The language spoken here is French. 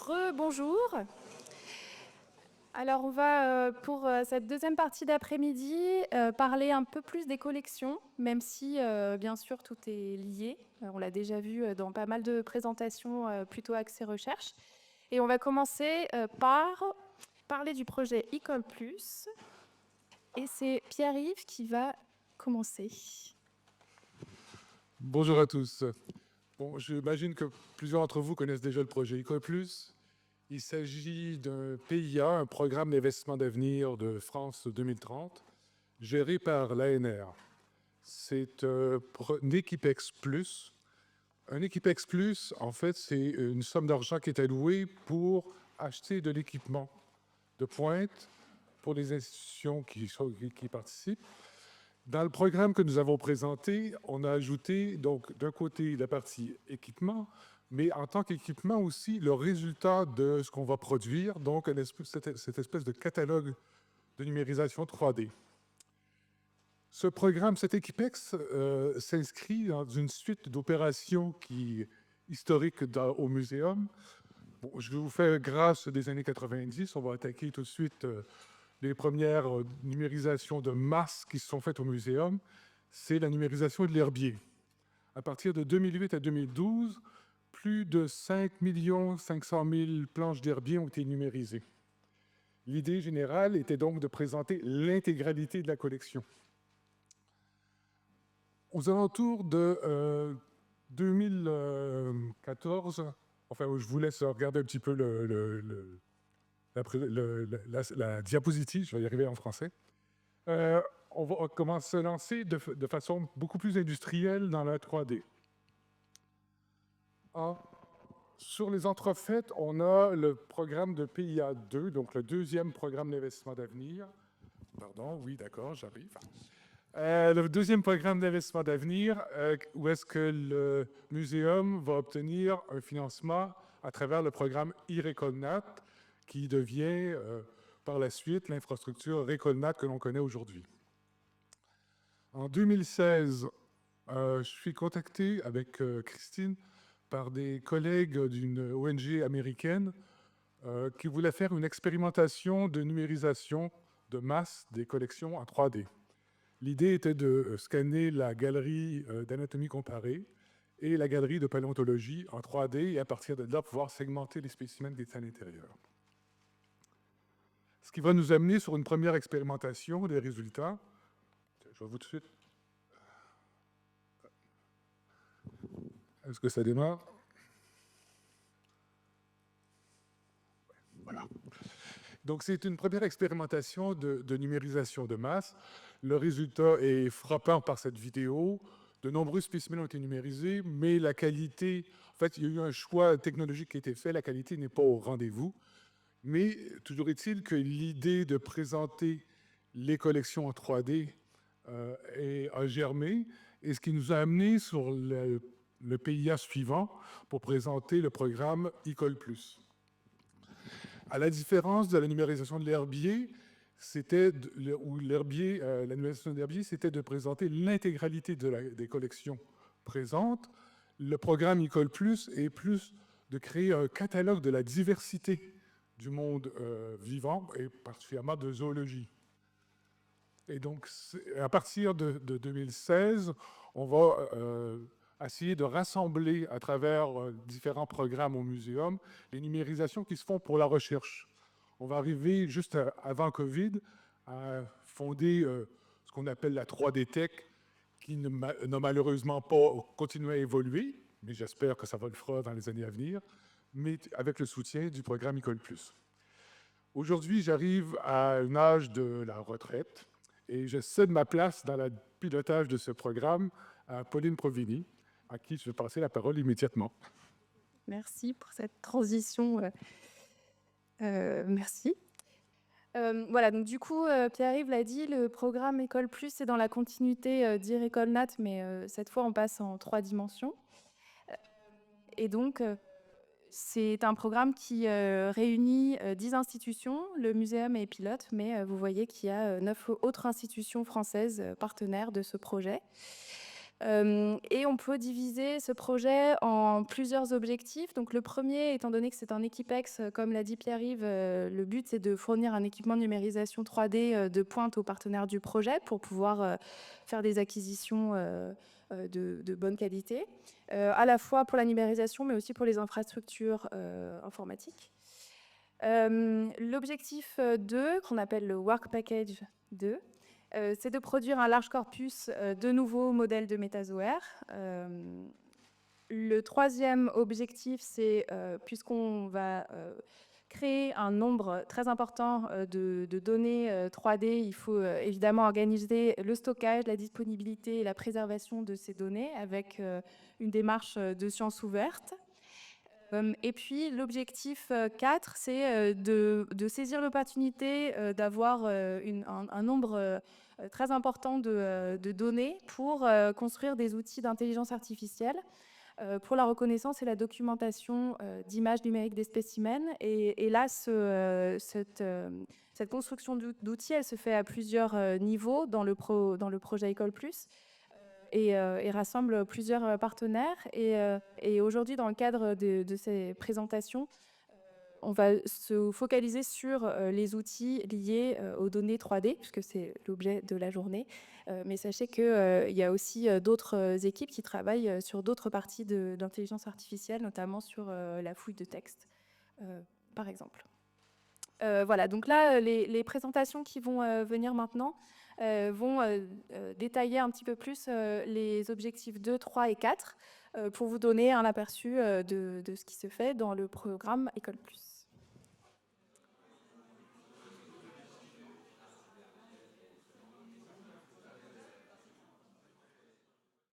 Rebonjour. Alors on va, pour cette deuxième partie d'après-midi, parler un peu plus des collections, même si bien sûr tout est lié. On l'a déjà vu dans pas mal de présentations plutôt axées recherche. Et on va commencer par parler du projet École Plus. Et c'est Pierre-Yves qui va commencer. Bonjour à tous. Bon, j'imagine que plusieurs d'entre vous connaissent déjà le projet EcoPlus. Il s'agit d'un PIA, un programme d'investissement d'avenir de France 2030, géré par l'ANR. C'est un Équipex Plus. Un Équipex Plus, en fait, c'est une somme d'argent qui est allouée pour acheter de l'équipement de pointe pour les institutions qui participent. Dans le programme que nous avons présenté, on a ajouté donc d'un côté la partie équipement, mais en tant qu'équipement aussi le résultat de ce qu'on va produire, donc cette espèce de catalogue de numérisation 3D. Ce programme, cet Equipex, s'inscrit dans une suite d'opérations historiques au muséum. Bon, je vais vous faire grâce des années 90. On va attaquer tout de suite les premières numérisations de masse qui se sont faites au muséum. C'est la numérisation de l'herbier. À partir de 2008 à 2012, plus de 5 500 000 planches d'herbier ont été numérisées. L'idée générale était donc de présenter l'intégralité de la collection. Aux alentours de 2014, enfin, je vous laisse regarder un petit peu la diapositive, je vais y arriver en français. On commence à se lancer de façon beaucoup plus industrielle dans la 3D. Sur les entrefaites, on a le programme de PIA 2, donc le deuxième programme d'investissement d'avenir. Pardon, oui, d'accord, j'arrive. Le deuxième programme d'investissement d'avenir, où est-ce que le muséum va obtenir un financement à travers le programme e-Récolnat, qui devient par la suite l'infrastructure Récolnat que l'on connaît aujourd'hui. En 2016, je suis contacté avec Christine par des collègues d'une ONG américaine qui voulaient faire une expérimentation de numérisation de masse des collections en 3D. L'idée était de scanner la galerie d'anatomie comparée et la galerie de paléontologie en 3D et à partir de là, pouvoir segmenter les spécimens d'état intérieur. Ce qui va nous amener sur une première expérimentation des résultats. Je vais vous tout de suite. Est-ce que ça démarre? Voilà. Donc, c'est une première expérimentation de numérisation de masse. Le résultat est frappant par cette vidéo. De nombreux spécimens ont été numérisés, mais la qualité, en fait, il y a eu un choix technologique qui a été fait, la qualité n'est pas au rendez-vous. Mais toujours est-il que l'idée de présenter les collections en 3D a germé, et ce qui nous a amené sur le PIA suivant pour présenter le programme École Plus. À la différence de la numérisation de l'herbier, la numérisation de l'herbier, c'était de présenter l'intégralité des collections présentes. Le programme École Plus est plus de créer un catalogue de la diversité du monde vivant, et particulièrement de zoologie. Et donc, à partir de 2016, on va essayer de rassembler à travers différents programmes au muséum les numérisations qui se font pour la recherche. On va arriver juste avant Covid à fonder ce qu'on appelle la 3D Tech, qui n'a malheureusement pas continué à évoluer, mais j'espère que ça va le faire dans les années à venir, mais avec le soutien du programme École Plus. Aujourd'hui, j'arrive à un âge de la retraite et je cède ma place dans le pilotage de ce programme à Pauline Provini, à qui je vais passer la parole immédiatement. Merci pour cette transition. Merci. Voilà, donc du coup, Pierre-Yves l'a dit, le programme École Plus est dans la continuité d'e-Récolnat, mais cette fois on passe en 3 dimensions. Et donc, c'est un programme qui réunit 10 institutions. Le muséum est pilote, mais vous voyez qu'il y a 9 autres institutions françaises partenaires de ce projet. Et on peut diviser ce projet en plusieurs objectifs. Donc le premier, étant donné que c'est un équipex, comme l'a dit Pierre-Yves, le but c'est de fournir un équipement de numérisation 3D de pointe aux partenaires du projet pour pouvoir faire des acquisitions de bonne qualité, à la fois pour la numérisation mais aussi pour les infrastructures informatiques. L'objectif 2, qu'on appelle le Work Package 2, c'est de produire un large corpus de nouveaux modèles de métazoaires. Le troisième objectif, c'est, puisqu'on va créer un nombre très important de données 3D, il faut évidemment organiser le stockage, la disponibilité et la préservation de ces données avec une démarche de science ouverte. Et puis l'objectif 4, c'est de saisir l'opportunité d'avoir un nombre très important de données pour construire des outils d'intelligence artificielle pour la reconnaissance et la documentation d'images numériques des spécimens. Et là, cette construction d'outils, elle se fait à plusieurs niveaux dans le projet École Plus. Et rassemble plusieurs partenaires. Et aujourd'hui, dans le cadre de ces présentations, on va se focaliser sur les outils liés aux données 3D, puisque c'est l'objet de la journée. Mais sachez qu'il y a aussi d'autres équipes qui travaillent sur d'autres parties d'intelligence artificielle, notamment sur la fouille de texte, par exemple. Voilà, donc là, les présentations qui vont venir maintenant vont détailler un petit peu plus les objectifs 2, 3 et 4 pour vous donner un aperçu de ce qui se fait dans le programme École Plus.